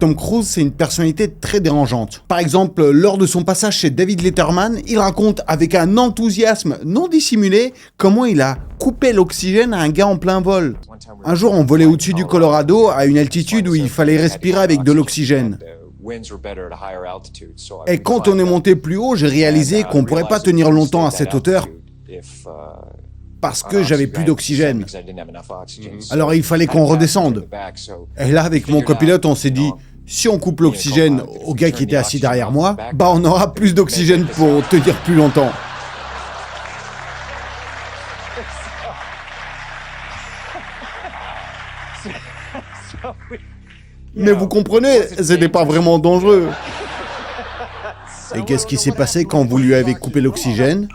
Tom Cruise, c'est une personnalité très dérangeante. Par exemple, lors de son passage chez David Letterman, il raconte avec un enthousiasme non dissimulé comment il a coupé l'oxygène à un gars en plein vol. Un jour, on volait au-dessus du Colorado à une altitude où il fallait respirer avec de l'oxygène. Et quand on est monté plus haut, j'ai réalisé qu'on ne pourrait pas tenir longtemps à cette hauteur parce que j'avais plus d'oxygène. Alors il fallait qu'on redescende. Et là, avec mon copilote, on s'est dit, si on coupe l'oxygène au gars qui était assis derrière moi, on aura plus d'oxygène pour tenir plus longtemps. Mais vous comprenez, c'était pas vraiment dangereux. Et qu'est-ce qui s'est passé quand vous lui avez coupé l'oxygène ?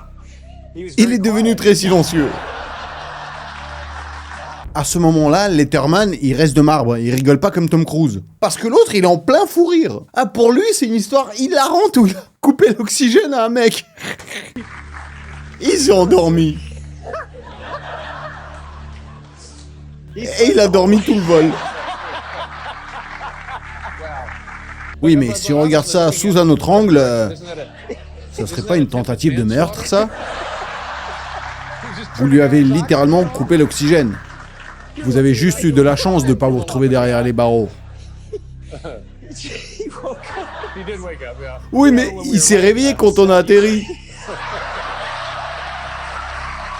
Il est devenu très silencieux. À ce moment-là, Letterman, il reste de marbre, il rigole pas comme Tom Cruise. Parce que l'autre, il est en plein fou rire. Ah, pour lui, c'est une histoire hilarante où il a coupé l'oxygène à un mec. Il s'est endormi. Et il a dormi tout le vol. Oui, mais si on regarde ça sous un autre angle, ça serait pas une tentative de meurtre, ça ? Vous lui avez littéralement coupé l'oxygène. Vous avez juste eu de la chance de ne pas vous retrouver derrière les barreaux. Oui, mais il s'est réveillé quand on a atterri.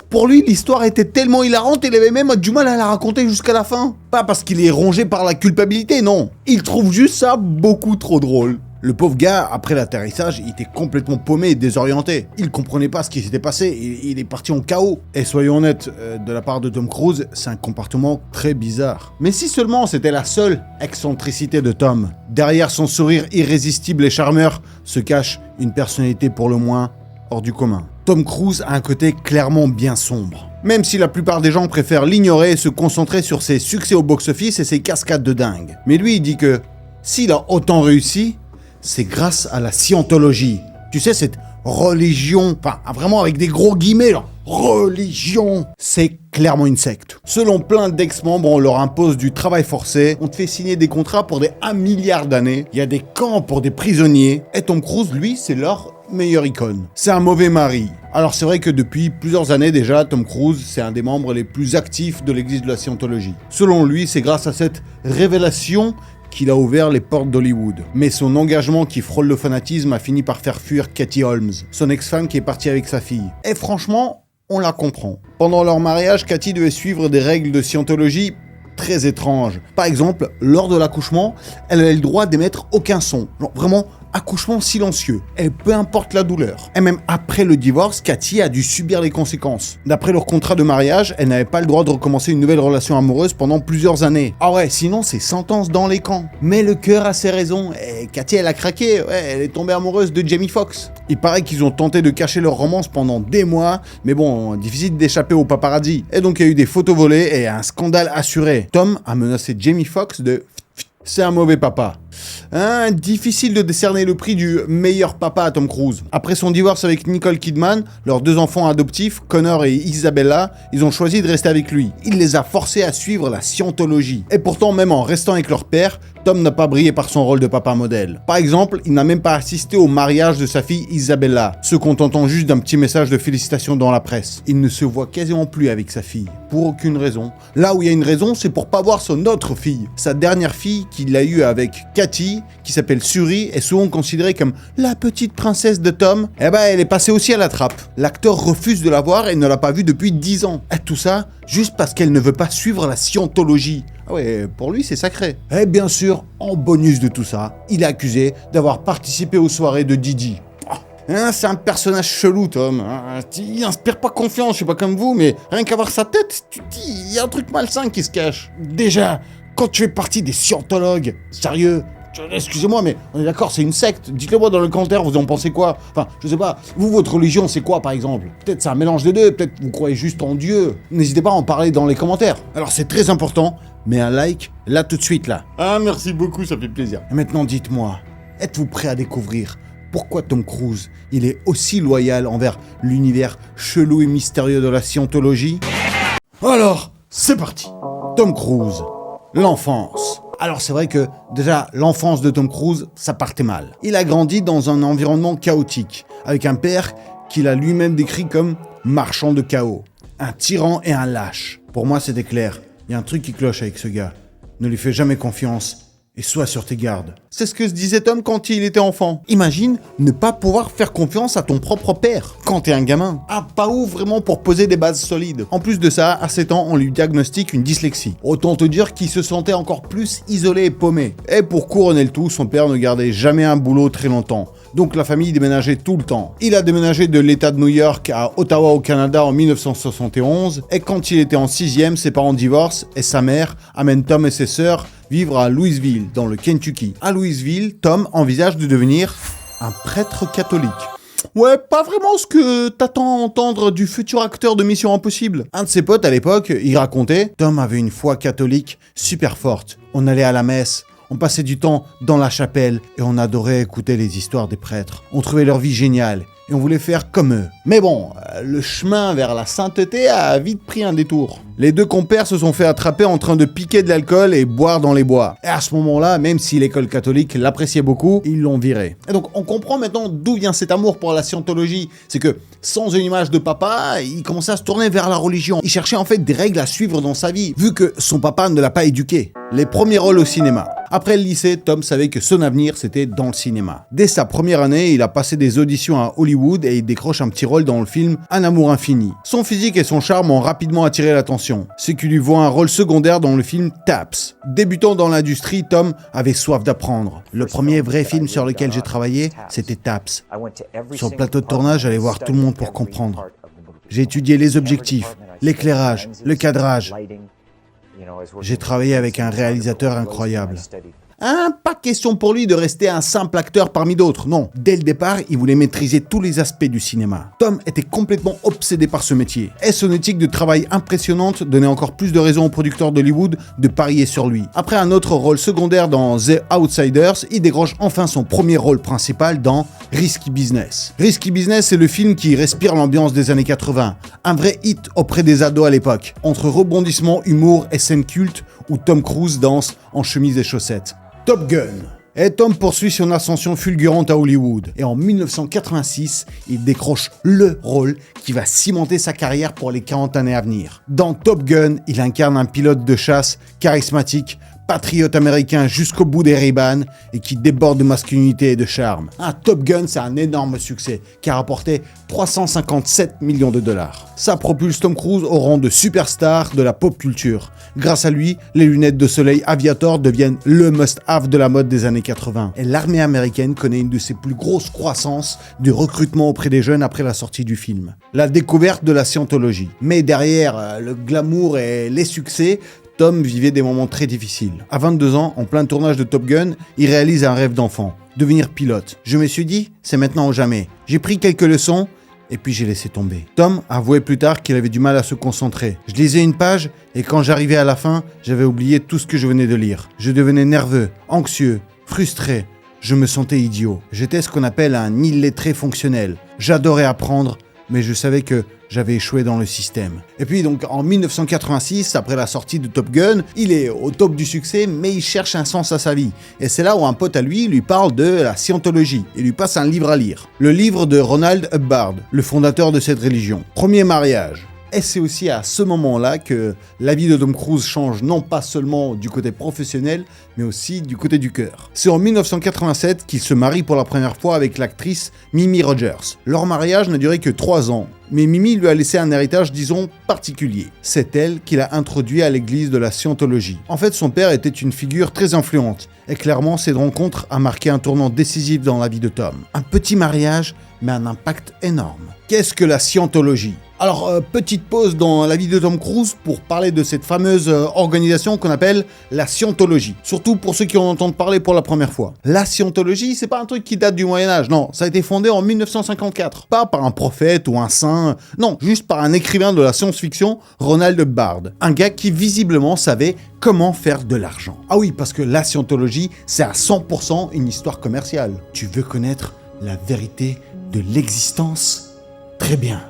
Pour lui, l'histoire était tellement hilarante, il avait même du mal à la raconter jusqu'à la fin. Pas parce qu'il est rongé par la culpabilité, non. Il trouve juste ça beaucoup trop drôle. Le pauvre gars, après l'atterrissage, il était complètement paumé et désorienté. Il comprenait pas ce qui s'était passé, il est parti en chaos. Et soyons honnêtes, de la part de Tom Cruise, c'est un comportement très bizarre. Mais si seulement c'était la seule excentricité de Tom. Derrière son sourire irrésistible et charmeur se cache une personnalité pour le moins hors du commun. Tom Cruise a un côté clairement bien sombre. Même si la plupart des gens préfèrent l'ignorer et se concentrer sur ses succès au box-office et ses cascades de dingue. Mais lui, il dit que s'il a autant réussi, c'est grâce à la scientologie. Tu sais, cette religion, enfin vraiment avec des gros guillemets là, religion, c'est clairement une secte. Selon plein d'ex-membres, on leur impose du travail forcé, on te fait signer des contrats pour des 1 milliard d'années, il y a des camps pour des prisonniers, et Tom Cruise, lui, c'est leur meilleure icône. C'est un mauvais mari. Alors c'est vrai que depuis plusieurs années déjà, Tom Cruise, c'est un des membres les plus actifs de l'église de la scientologie. Selon lui, c'est grâce à cette révélation qu'il a ouvert les portes d'Hollywood. Mais son engagement qui frôle le fanatisme a fini par faire fuir Katie Holmes, son ex-femme qui est partie avec sa fille. Et franchement, on la comprend. Pendant leur mariage, Katie devait suivre des règles de scientologie très étranges. Par exemple, lors de l'accouchement, elle avait le droit d'émettre aucun son. Genre vraiment, accouchement silencieux. Et peu importe la douleur. Et même après le divorce, Katie a dû subir les conséquences. D'après leur contrat de mariage, elle n'avait pas le droit de recommencer une nouvelle relation amoureuse pendant plusieurs années. Ah ouais, sinon c'est sentence dans les camps. Mais le cœur a ses raisons. Et Katie, elle a craqué. Ouais, elle est tombée amoureuse de Jamie Foxx. Il paraît qu'ils ont tenté de cacher leur romance pendant des mois, mais bon, difficile d'échapper au paparazzi. Et donc il y a eu des photos volées et un scandale assuré. Tom a menacé Jamie Foxx de... C'est un mauvais papa. Difficile de décerner le prix du meilleur papa à Tom Cruise. Après son divorce avec Nicole Kidman, leurs 2 enfants adoptifs, Connor et Isabella, ils ont choisi de rester avec lui. Il les a forcés à suivre la scientologie. Et pourtant, même en restant avec leur père, Tom n'a pas brillé par son rôle de papa modèle. Par exemple, il n'a même pas assisté au mariage de sa fille Isabella, se contentant juste d'un petit message de félicitations dans la presse. Il ne se voit quasiment plus avec sa fille, pour aucune raison. Là où il y a une raison, c'est pour pas voir son autre fille. Sa dernière fille qu'il a eue avec Katie, qui s'appelle Suri, est souvent considérée comme la petite princesse de Tom. Eh ben, elle est passée aussi à la trappe. L'acteur refuse de la voir et ne l'a pas vue depuis 10 ans. Et tout ça, juste parce qu'elle ne veut pas suivre la scientologie. Ah ouais, pour lui, c'est sacré. Et bien sûr, en bonus de tout ça, il est accusé d'avoir participé aux soirées de Didi. C'est un personnage chelou, Tom. Il inspire pas confiance, je suis pas comme vous, mais rien qu'à voir sa tête, tu te dis, il y a un truc malsain qui se cache. Déjà, quand tu fais partie des scientologues, sérieux, excusez-moi, mais on est d'accord, c'est une secte. Dites-le moi dans le commentaire, vous en pensez quoi? Enfin, je sais pas, vous, votre religion, c'est quoi, par exemple? Peut-être c'est un mélange des deux, peut-être vous croyez juste en Dieu. N'hésitez pas à en parler dans les commentaires. Alors, c'est très important, mais un like, là, tout de suite, là. Ah, merci beaucoup, ça fait plaisir. Et maintenant, dites-moi, êtes-vous prêt à découvrir pourquoi Tom Cruise, il est aussi loyal envers l'univers chelou et mystérieux de la scientologie? Alors, c'est parti. Tom Cruise, l'enfance. Alors c'est vrai que déjà l'enfance de Tom Cruise, ça partait mal. Il a grandi dans un environnement chaotique, avec un père qu'il a lui-même décrit comme marchand de chaos, un tyran et un lâche. Pour moi c'était clair, il y a un truc qui cloche avec ce gars. Ne lui fais jamais confiance. Et sois sur tes gardes. C'est ce que se disait Tom quand il était enfant. Imagine ne pas pouvoir faire confiance à ton propre père quand t'es un gamin. Ah, pas ouf vraiment pour poser des bases solides. En plus de ça, à 7 ans, on lui diagnostique une dyslexie. Autant te dire qu'il se sentait encore plus isolé et paumé. Et pour couronner le tout, son père ne gardait jamais un boulot très longtemps. Donc la famille déménageait tout le temps. Il a déménagé de l'État de New York à Ottawa au Canada en 1971. Et quand il était en 6e, ses parents divorcent et sa mère amène Tom et ses sœurs vivre à Louisville, dans le Kentucky. À Louisville, Tom envisage de devenir un prêtre catholique. Ouais, pas vraiment ce que t'attends à entendre du futur acteur de Mission Impossible. Un de ses potes à l'époque, il racontait, Tom avait une foi catholique super forte. On allait à la messe, on passait du temps dans la chapelle et on adorait écouter les histoires des prêtres. On trouvait leur vie géniale et on voulait faire comme eux. Mais bon, le chemin vers la sainteté a vite pris un détour. Les deux compères se sont fait attraper en train de piquer de l'alcool et boire dans les bois. Et à ce moment-là, même si l'école catholique l'appréciait beaucoup, ils l'ont viré. Et donc on comprend maintenant d'où vient cet amour pour la scientologie. C'est que sans une image de papa, il commençait à se tourner vers la religion. Il cherchait en fait des règles à suivre dans sa vie, vu que son papa ne l'a pas éduqué. Les premiers rôles au cinéma. Après le lycée, Tom savait que son avenir c'était dans le cinéma. Dès sa première année, il a passé des auditions à Hollywood et il décroche un petit rôle dans le film Un amour infini. Son physique et son charme ont rapidement attiré l'attention, ce qui lui vaut un rôle secondaire dans le film Taps. Débutant dans l'industrie, Tom avait soif d'apprendre. Le premier vrai film sur lequel j'ai travaillé, c'était Taps. Sur le plateau de tournage, j'allais voir tout le monde pour comprendre. J'ai étudié les objectifs, l'éclairage, le cadrage. J'ai travaillé avec un réalisateur incroyable. Pas question pour lui de rester un simple acteur parmi d'autres, non. Dès le départ, il voulait maîtriser tous les aspects du cinéma. Tom était complètement obsédé par ce métier. Et son éthique de travail impressionnante donnait encore plus de raisons aux producteurs d'Hollywood de parier sur lui. Après un autre rôle secondaire dans The Outsiders, il décroche enfin son premier rôle principal dans Risky Business. Risky Business, c'est le film qui respire l'ambiance des années 80. Un vrai hit auprès des ados à l'époque. Entre rebondissements, humour et scènes cultes où Tom Cruise danse en chemise et chaussettes. Top Gun. Et Tom poursuit son ascension fulgurante à Hollywood. Et en 1986, il décroche le rôle qui va cimenter sa carrière pour les 40 années à venir. Dans Top Gun, il incarne un pilote de chasse charismatique, patriote américain jusqu'au bout des Ray-Ban et qui déborde de masculinité et de charme. Top Gun, c'est un énorme succès qui a rapporté 357 millions de dollars. Ça propulse Tom Cruise au rang de superstar de la pop culture. Grâce à lui, les lunettes de soleil Aviator deviennent le must-have de la mode des années 80. Et l'armée américaine connaît une de ses plus grosses croissances de recrutement auprès des jeunes après la sortie du film. La découverte de la scientologie. Mais derrière le glamour et les succès, Tom vivait des moments très difficiles. À 22 ans, en plein tournage de Top Gun, il réalise un rêve d'enfant, devenir pilote. Je me suis dit, c'est maintenant ou jamais. J'ai pris quelques leçons, et puis j'ai laissé tomber. Tom avouait plus tard qu'il avait du mal à se concentrer. Je lisais une page, et quand j'arrivais à la fin, j'avais oublié tout ce que je venais de lire. Je devenais nerveux, anxieux, frustré. Je me sentais idiot. J'étais ce qu'on appelle un illettré fonctionnel. J'adorais apprendre, mais je savais que j'avais échoué dans le système. Et puis donc en 1986, après la sortie de Top Gun, il est au top du succès, mais il cherche un sens à sa vie. Et c'est là où un pote à lui parle de la scientologie et lui passe un livre à lire. Le livre de Ronald Hubbard, le fondateur de cette religion. Premier mariage. Et c'est aussi à ce moment-là que la vie de Tom Cruise change non pas seulement du côté professionnel, mais aussi du côté du cœur. C'est en 1987 qu'il se marie pour la première fois avec l'actrice Mimi Rogers. Leur mariage n'a duré que 3 ans, mais Mimi lui a laissé un héritage, disons, particulier. C'est elle qui l'a introduit à l'église de la scientologie. En fait, son père était une figure très influente, et clairement, cette rencontre a marqué un tournant décisif dans la vie de Tom. Un petit mariage, mais un impact énorme. Qu'est-ce que la scientologie ? Alors, petite pause dans la vie de Tom Cruise pour parler de cette fameuse organisation qu'on appelle la scientologie. Surtout pour ceux qui en entendent parler pour la première fois. La scientologie, c'est pas un truc qui date du Moyen-Âge, non. Ça a été fondé en 1954. Pas par un prophète ou un saint, non, juste par un écrivain de la science-fiction, Ronald Hubbard. Un gars qui visiblement savait comment faire de l'argent. Ah oui, parce que la scientologie, c'est à 100% une histoire commerciale. Tu veux connaître la vérité de l'existence ? Très bien.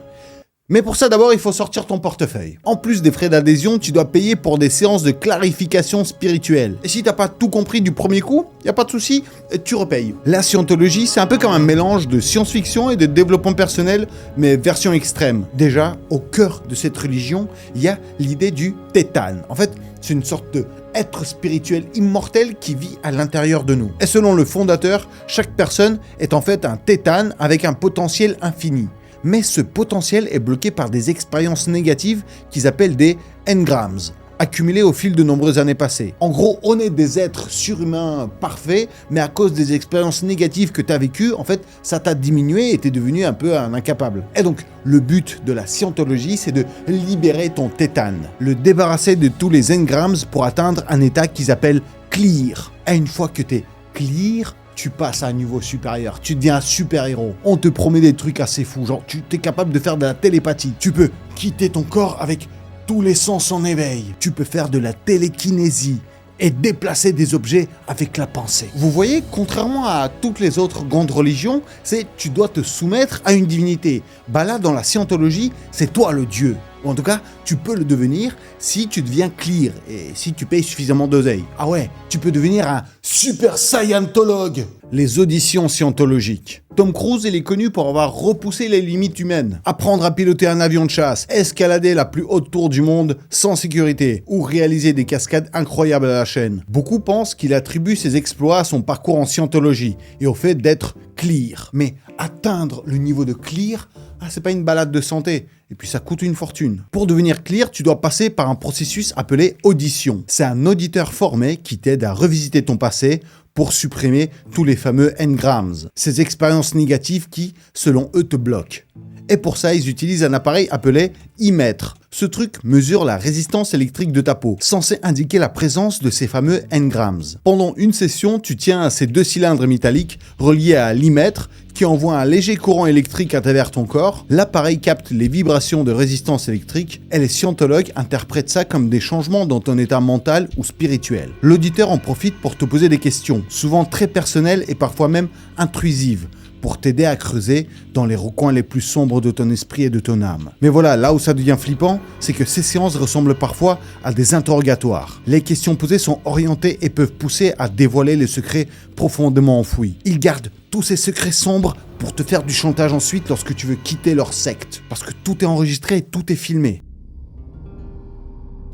Mais pour ça, d'abord, il faut sortir ton portefeuille. En plus des frais d'adhésion, tu dois payer pour des séances de clarification spirituelle. Et si t'as pas tout compris du premier coup, y a pas de souci, tu repayes. La scientologie, c'est un peu comme un mélange de science-fiction et de développement personnel, mais version extrême. Déjà, au cœur de cette religion, il y a l'idée du tétane. En fait, c'est une sorte de être spirituel immortel qui vit à l'intérieur de nous. Et selon le fondateur, chaque personne est en fait un tétane avec un potentiel infini. Mais ce potentiel est bloqué par des expériences négatives qu'ils appellent des engrams, accumulées au fil de nombreuses années passées. En gros, on est des êtres surhumains parfaits, mais à cause des expériences négatives que tu as vécues, en fait, ça t'a diminué et t'es devenu un peu un incapable. Et donc, le but de la scientologie, c'est de libérer ton tétane, le débarrasser de tous les engrams pour atteindre un état qu'ils appellent clear. Et une fois que t'es clear, tu passes à un niveau supérieur, tu deviens un super-héros. On te promet des trucs assez fous, genre tu es capable de faire de la télépathie. Tu peux quitter ton corps avec tous les sens en éveil. Tu peux faire de la télékinésie et déplacer des objets avec la pensée. Vous voyez, contrairement à toutes les autres grandes religions, c'est tu dois te soumettre à une divinité. Bah là, dans la scientologie, c'est toi le dieu. Ou en tout cas, tu peux le devenir si tu deviens clear et si tu payes suffisamment d'oseille. Ah ouais, tu peux devenir un super scientologue. Les auditions scientologiques. Tom Cruise, il est connu pour avoir repoussé les limites humaines. Apprendre à piloter un avion de chasse, escalader la plus haute tour du monde sans sécurité, ou réaliser des cascades incroyables à la chaîne. Beaucoup pensent qu'il attribue ses exploits à son parcours en scientologie et au fait d'être clear. Mais atteindre le niveau de clear, c'est pas une balade de santé. Et puis ça coûte une fortune. Pour devenir clear, tu dois passer par un processus appelé audition. C'est un auditeur formé qui t'aide à revisiter ton passé pour supprimer tous les fameux engrams, ces expériences négatives qui, selon eux, te bloquent. Et pour ça, ils utilisent un appareil appelé e-mètre. Ce truc mesure la résistance électrique de ta peau, censé indiquer la présence de ces fameux engrams. Pendant une session, tu tiens à ces deux cylindres métalliques reliés à l'e-mètre qui envoie un léger courant électrique à travers ton corps. L'appareil capte les vibrations de résistance électrique et les scientologues interprètent ça comme des changements dans ton état mental ou spirituel. L'auditeur en profite pour te poser des questions, souvent très personnelles et parfois même intrusives, pour t'aider à creuser dans les recoins les plus sombres de ton esprit et de ton âme. Mais voilà, là où ça devient flippant, c'est que ces séances ressemblent parfois à des interrogatoires. Les questions posées sont orientées et peuvent pousser à dévoiler les secrets profondément enfouis. Ils gardent tous ces secrets sombres pour te faire du chantage ensuite lorsque tu veux quitter leur secte. Parce que tout est enregistré et tout est filmé.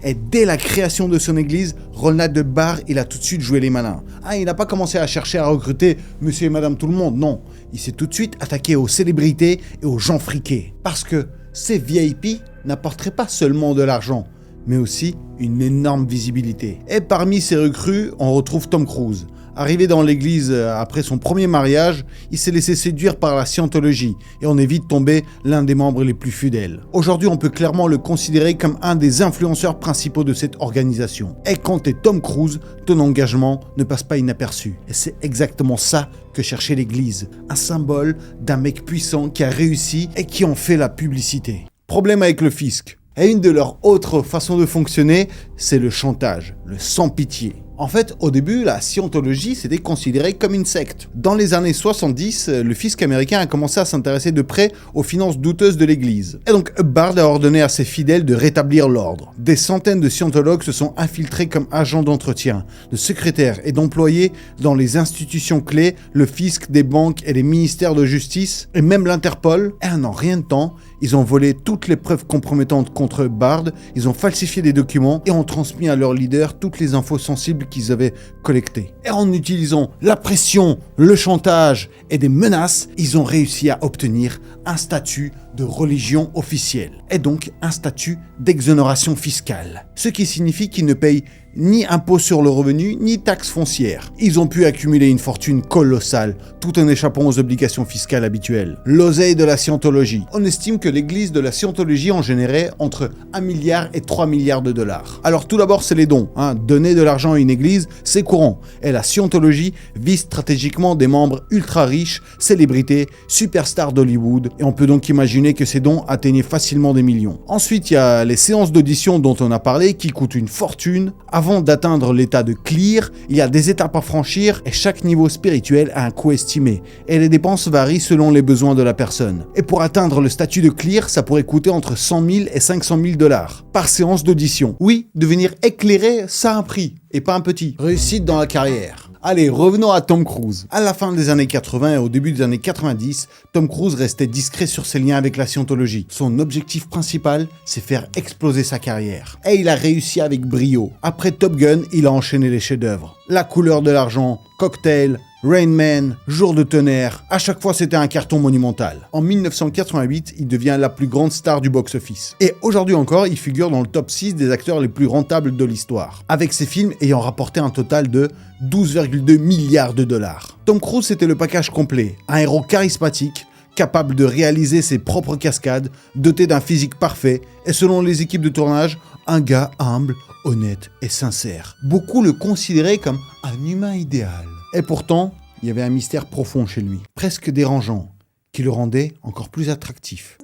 Et dès la création de son église, Ronald Barr, il a tout de suite joué les malins. Il n'a pas commencé à chercher à recruter monsieur et madame tout le monde, non. Il s'est tout de suite attaqué aux célébrités et aux gens friqués. Parce que ces VIP n'apporteraient pas seulement de l'argent, mais aussi une énorme visibilité. Et parmi ces recrues, on retrouve Tom Cruise. Arrivé dans l'église après son premier mariage, il s'est laissé séduire par la scientologie et on est vite tombé l'un des membres les plus fidèles. Aujourd'hui, on peut clairement le considérer comme un des influenceurs principaux de cette organisation. Et quand t'es Tom Cruise, ton engagement ne passe pas inaperçu. Et c'est exactement ça que cherchait l'église. Un symbole d'un mec puissant qui a réussi et qui en fait la publicité. Problème avec le fisc. Et une de leurs autres façons de fonctionner, c'est le chantage, le sans pitié. En fait, au début, la scientologie s'était considérée comme une secte. Dans les années 70, le fisc américain a commencé à s'intéresser de près aux finances douteuses de l'église. Et donc, Hubbard a ordonné à ses fidèles de rétablir l'ordre. Des centaines de scientologues se sont infiltrés comme agents d'entretien, de secrétaires et d'employés dans les institutions clés, le fisc, des banques et les ministères de justice, et même l'Interpol. Et en rien de temps, ils ont volé toutes les preuves compromettantes contre Hubbard, ils ont falsifié des documents et ont transmis à leurs leaders toutes les infos sensibles qu'ils avaient collectées. Et en utilisant la pression, le chantage et des menaces, ils ont réussi à obtenir un statut de religion officielle et donc un statut d'exonération fiscale. Ce qui signifie qu'ils ne payent ni impôt sur le revenu, ni taxes foncières. Ils ont pu accumuler une fortune colossale, tout en échappant aux obligations fiscales habituelles. L'oseille de la scientologie. On estime que l'église de la scientologie en générait entre 1 milliard et 3 milliards de dollars. Alors tout d'abord, c'est les dons. Donner de l'argent à une église, c'est courant. Et la scientologie vise stratégiquement des membres ultra riches, célébrités, superstars d'Hollywood. Et on peut donc imaginer imaginez que ses dons atteignaient facilement des millions. Ensuite, il y a les séances d'audition dont on a parlé qui coûtent une fortune. Avant d'atteindre l'état de clear, il y a des étapes à franchir et chaque niveau spirituel a un coût estimé. Et les dépenses varient selon les besoins de la personne. Et pour atteindre le statut de clear, ça pourrait coûter entre 100 000 et 500 000 $ par séance d'audition. Oui, devenir éclairé, ça a un prix, et pas un petit. Réussite dans la carrière. Allez, revenons à Tom Cruise. À la fin des années 80 et au début des années 90, Tom Cruise restait discret sur ses liens avec la scientologie. Son objectif principal, c'est faire exploser sa carrière. Et il a réussi avec brio. Après Top Gun, il a enchaîné les chefs-d'œuvre. La couleur de l'argent, Cocktail, Rain Man, Jour de tonnerre, à chaque fois c'était un carton monumental. En 1988, il devient la plus grande star du box-office. Et aujourd'hui encore, il figure dans le top 6 des acteurs les plus rentables de l'histoire, avec ses films ayant rapporté un total de 12,2 milliards de $. Tom Cruise c'était le package complet, un héros charismatique, capable de réaliser ses propres cascades, doté d'un physique parfait, et selon les équipes de tournage, un gars humble, honnête et sincère. Beaucoup le considéraient comme un humain idéal. Et pourtant, il y avait un mystère profond chez lui, presque dérangeant, qui le rendait encore plus attractif.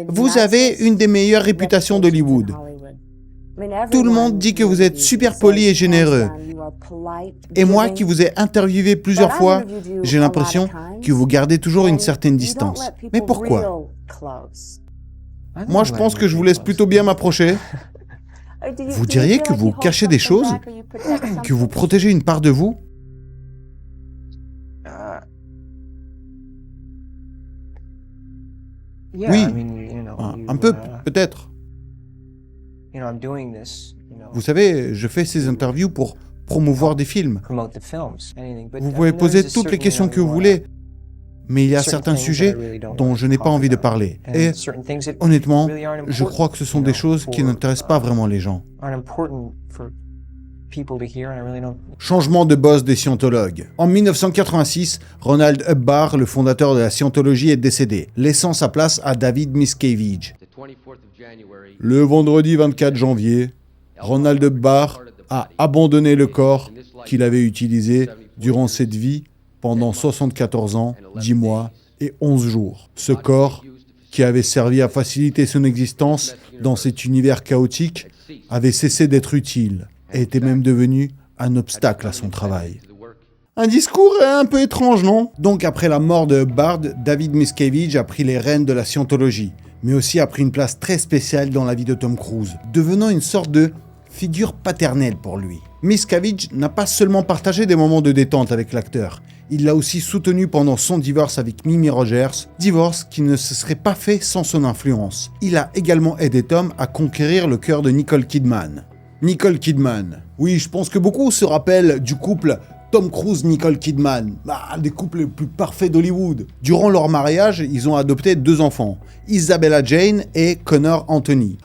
Vous avez une des meilleures réputations d'Hollywood. Tout le monde dit que vous êtes super poli et généreux. Et moi qui vous ai interviewé plusieurs fois, j'ai l'impression que vous gardez toujours une certaine distance. Mais pourquoi? Moi, je pense que je vous laisse plutôt bien m'approcher. Vous diriez que vous cachez des choses? Que vous protégez une part de vous? Oui, un peu, peut-être. Vous savez, je fais ces interviews pour promouvoir des films. Vous pouvez poser toutes les questions que vous voulez, mais il y a certains sujets dont je n'ai pas envie de parler. Et honnêtement, je crois que ce sont des choses qui n'intéressent pas vraiment les gens. Changement de boss des scientologues. En 1986, Ronald Hubbard, le fondateur de la scientologie, est décédé, laissant sa place à David Miscavige. Le vendredi 24 janvier, Ronald Hubbard a abandonné le corps qu'il avait utilisé durant cette vie pendant 74 ans, 10 mois et 11 jours. Ce corps, qui avait servi à faciliter son existence dans cet univers chaotique, avait cessé d'être utile et était même devenu un obstacle à son travail. Un discours un peu étrange, non? Donc après la mort de Hubbard, David Miscavige a pris les rênes de la scientologie, mais aussi a pris une place très spéciale dans la vie de Tom Cruise, devenant une sorte de figure paternelle pour lui. Miscavige n'a pas seulement partagé des moments de détente avec l'acteur, il l'a aussi soutenu pendant son divorce avec Mimi Rogers, divorce qui ne se serait pas fait sans son influence. Il a également aidé Tom à conquérir le cœur de Nicole Kidman. Nicole Kidman. Oui, je pense que beaucoup se rappellent du couple Tom Cruise-Nicole Kidman, des couples les plus parfaits d'Hollywood. Durant leur mariage, ils ont adopté 2 enfants, Isabella Jane et Connor Anthony.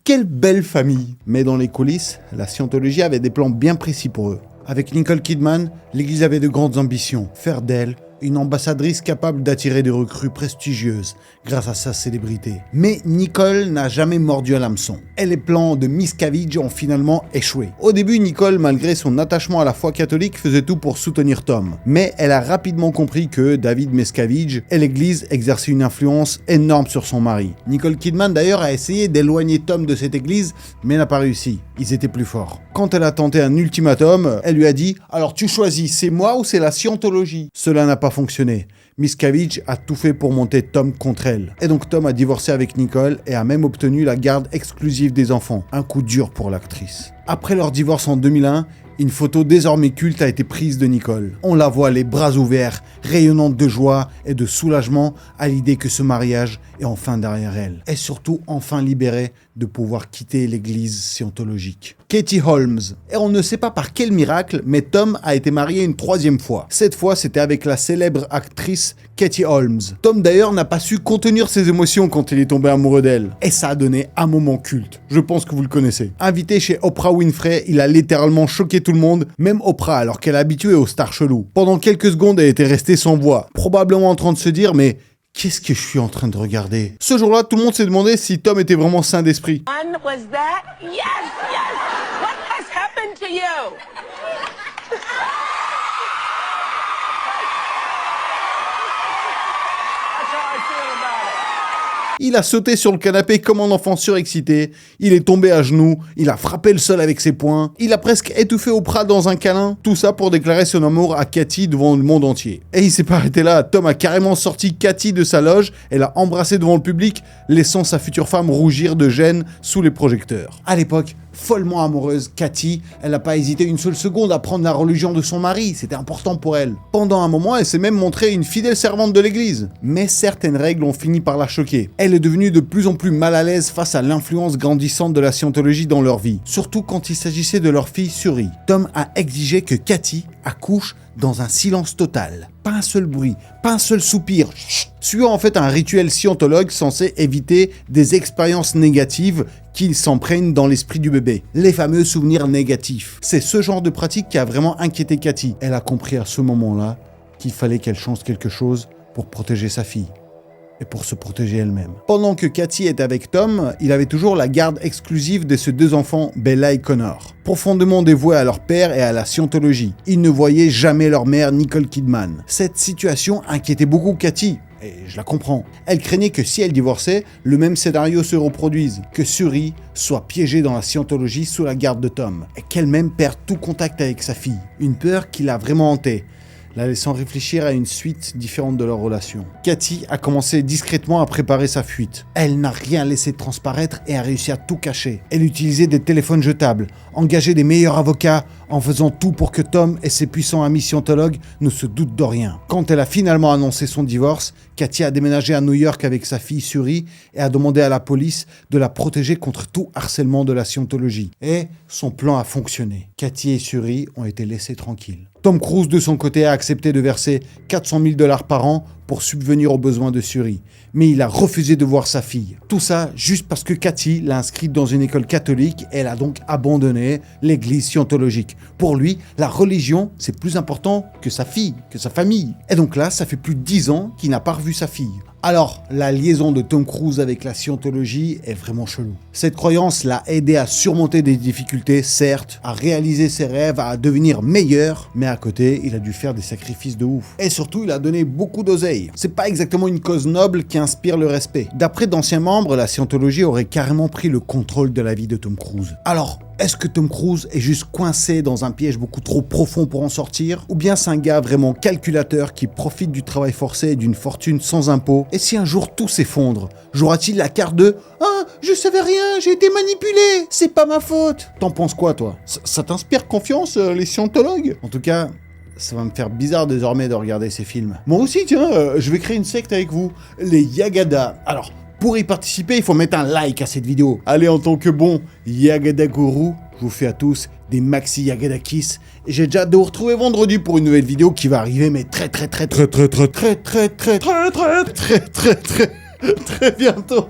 Quelle belle famille! Mais dans les coulisses, la scientologie avait des plans bien précis pour eux. Avec Nicole Kidman, l'église avait de grandes ambitions, faire d'elle une ambassadrice capable d'attirer des recrues prestigieuses grâce à sa célébrité. Mais Nicole n'a jamais mordu à l'hameçon. Et les plans de Miscavige ont finalement échoué. Au début, Nicole, malgré son attachement à la foi catholique, faisait tout pour soutenir Tom. Mais elle a rapidement compris que David Miscavige et l'église exerçaient une influence énorme sur son mari. Nicole Kidman d'ailleurs a essayé d'éloigner Tom de cette église, mais n'a pas réussi. Ils étaient plus forts. Quand elle a tenté un ultimatum, elle lui a dit « Alors tu choisis, c'est moi ou c'est la scientologie ?» Cela n'a pas fonctionné. Miscavige a tout fait pour monter Tom contre elle. Et donc Tom a divorcé avec Nicole et a même obtenu la garde exclusive des enfants. Un coup dur pour l'actrice. Après leur divorce en 2001, une photo désormais culte a été prise de Nicole. On la voit les bras ouverts, rayonnante de joie et de soulagement à l'idée que ce mariage est enfin derrière elle. Et surtout enfin libérée de pouvoir quitter l'église scientologique. Katie Holmes. Et on ne sait pas par quel miracle, mais Tom a été marié une 3e fois. Cette fois, c'était avec la célèbre actrice Katie Holmes. Tom d'ailleurs n'a pas su contenir ses émotions quand il est tombé amoureux d'elle. Et ça a donné un moment culte. Je pense que vous le connaissez. Invité chez Oprah Winfrey, il a littéralement choqué tout le monde, même Oprah, alors qu'elle est habituée aux stars chelous. Pendant quelques secondes, elle était restée sans voix, probablement en train de se dire, mais qu'est-ce que je suis en train de regarder? Ce jour-là, tout le monde s'est demandé si Tom était vraiment sain d'esprit. Was that? Yes, yes. What has happened to you? That's how I feel about it. Il a sauté sur le canapé comme un enfant surexcité, il est tombé à genoux, il a frappé le sol avec ses poings, il a presque étouffé Oprah dans un câlin, tout ça pour déclarer son amour à Cathy devant le monde entier. Et il s'est pas arrêté là, Tom a carrément sorti Cathy de sa loge et l'a embrassée devant le public, laissant sa future femme rougir de gêne sous les projecteurs. À l'époque, follement amoureuse, Cathy, elle n'a pas hésité une seule seconde à prendre la religion de son mari, c'était important pour elle. Pendant un moment, elle s'est même montrée une fidèle servante de l'église. Mais certaines règles ont fini par la choquer. Elle est devenue de plus en plus mal à l'aise face à l'influence grandissante de la scientologie dans leur vie, surtout quand il s'agissait de leur fille Suri. Tom a exigé que Cathy accouche dans un silence total. Pas un seul bruit, pas un seul soupir. Suivant en fait un rituel scientologue censé éviter des expériences négatives qui s'emprègnent dans l'esprit du bébé. Les fameux souvenirs négatifs. C'est ce genre de pratique qui a vraiment inquiété Cathy. Elle a compris à ce moment-là qu'il fallait qu'elle change quelque chose pour protéger sa fille. Et pour se protéger elle-même. Pendant que Cathy était avec Tom, il avait toujours la garde exclusive de ses deux enfants, Bella et Connor. Profondément dévoués à leur père et à la scientologie. Ils ne voyaient jamais leur mère, Nicole Kidman. Cette situation inquiétait beaucoup Cathy. Et je la comprends. Elle craignait que si elle divorçait, le même scénario se reproduise, que Suri soit piégée dans la scientologie sous la garde de Tom, et qu'elle-même perde tout contact avec sa fille. Une peur qui l'a vraiment hantée, la laissant réfléchir à une suite différente de leur relation. Cathy a commencé discrètement à préparer sa fuite. Elle n'a rien laissé transparaître et a réussi à tout cacher. Elle utilisait des téléphones jetables, engageait des meilleurs avocats, en faisant tout pour que Tom et ses puissants amis scientologues ne se doutent de rien. Quand elle a finalement annoncé son divorce, Cathy a déménagé à New York avec sa fille Suri et a demandé à la police de la protéger contre tout harcèlement de la scientologie. Et son plan a fonctionné. Cathy et Suri ont été laissés tranquilles. Tom Cruise, de son côté, a accepté de verser $400 000 par an pour subvenir aux besoins de Suri. Mais il a refusé de voir sa fille. Tout ça juste parce que Cathy l'a inscrite dans une école catholique et elle a donc abandonné l'église scientologique. Pour lui, la religion, c'est plus important que sa fille, que sa famille. Et donc là, ça fait plus de 10 ans qu'il n'a pas revu sa fille. Alors, la liaison de Tom Cruise avec la scientologie est vraiment chelou. Cette croyance l'a aidé à surmonter des difficultés, certes, à réaliser ses rêves, à devenir meilleur, mais à côté, il a dû faire des sacrifices de ouf. Et surtout, il a donné beaucoup d'oseille. C'est pas exactement une cause noble qui inspire le respect. D'après d'anciens membres, la scientologie aurait carrément pris le contrôle de la vie de Tom Cruise. Alors, est-ce que Tom Cruise est juste coincé dans un piège beaucoup trop profond pour en sortir? Ou bien c'est un gars vraiment calculateur qui profite du travail forcé et d'une fortune sans impôt? Et si un jour tout s'effondre, jouera-t-il la carte de « Ah, je savais rien, j'ai été manipulé, c'est pas ma faute !» T'en penses quoi, toi? Ça t'inspire confiance, les scientologues? En tout cas, ça va me faire bizarre désormais de regarder ces films. Moi aussi, tiens, je vais créer une secte avec vous, les Yagada. Alors, pour y participer, il faut mettre un like à cette vidéo. Allez, en tant que bon Yagada gourou, je vous fais à tous des maxi Yagada kiss. Et j'ai déjà hâte de vous retrouver vendredi pour une nouvelle vidéo qui va arriver, mais très bientôt.